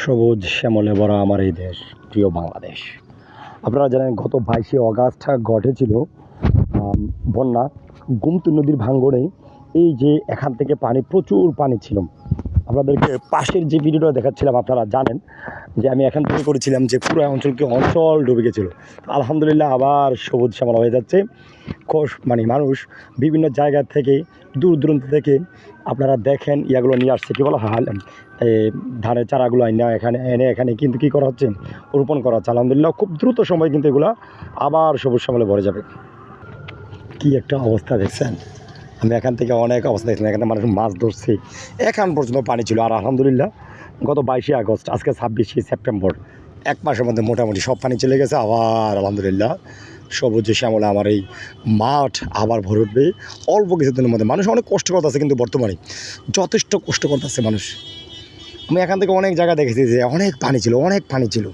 সবুজ শ্যামলে ভরা আমার এই দেশ, প্রিয় বাংলাদেশ। আপনারা জানেন গত 22শে অগাস্ট ঘটেছিল বন্যা। গোমতী নদীর ভাঙ্গনে এই যে এখান থেকে পানি, প্রচুর পানি ছিল। আপনাদেরকে পাশের যে ভিডিওটা দেখাচ্ছিলাম, আপনারা জানেন যে আমি এখান থেকে করেছিলাম যে পুরো অঞ্চল ডুবে গেছিল। আলহামদুলিল্লাহ আবার সবুজ শ্যামলা হয়ে যাচ্ছে। মানুষ বিভিন্ন জায়গা থেকে, দূর দূরান্ত থেকে আপনারা দেখেন ইয়াগুলো নিয়ে আসছে, কী বলা হয়, ধানের চারাগুলো এখানে কিন্তু কী করা হচ্ছে, রোপণ করা হচ্ছে। আলহামদুলিল্লাহ খুব দ্রুত সময় কিন্তু এগুলো আবার সবুজ শ্যামলে ভরে যাবে। কি একটা অবস্থা দেখছেন। আমি এখান থেকে অনেক অবস্থা দেখছিলাম, এখানে মানুষ মাছ ধরছে, এখন পর্যন্ত পানি ছিল। আর আলহামদুলিল্লাহ গত 22শে আগস্ট, আজকে 26শে সেপ্টেম্বর, এক মাসের মধ্যে মোটামুটি সব পানি চলে গেছে। আবার আলহামদুলিল্লাহ সবুজে শ্যামলে আমার এই মাঠ আবার ভরে উঠবে অল্প কিছুদিনের মধ্যে। মানুষ অনেক কষ্ট করতেছে, কিন্তু বর্তমানে যথেষ্ট কষ্ট করতেছে মানুষ। আমি এখান থেকে অনেক জায়গা দেখেছি যে অনেক পানি ছিল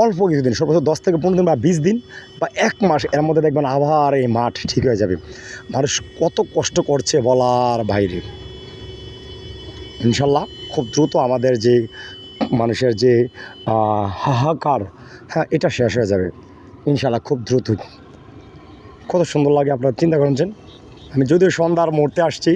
অল্প কিছুদিন, সর্বোচ্চ 10 থেকে 15 দিন বা 20 দিন বা 1 মাস, এর মধ্যে দেখবেন আবার এই মাঠ ঠিক হয়ে যাবে। মানুষ কত কষ্ট করছে বলার বাইরে। ইনশাল্লাহ খুব দ্রুত আমাদের যে মানুষের যে হাহাকার, এটা শেষ হয়ে যাবে ইনশাল্লাহ খুব দ্রুতই। কত সুন্দর লাগে, আপনারা চিন্তা করেছেন। আমি যদিও সন্ধ্যার মুহূর্তে আসছি,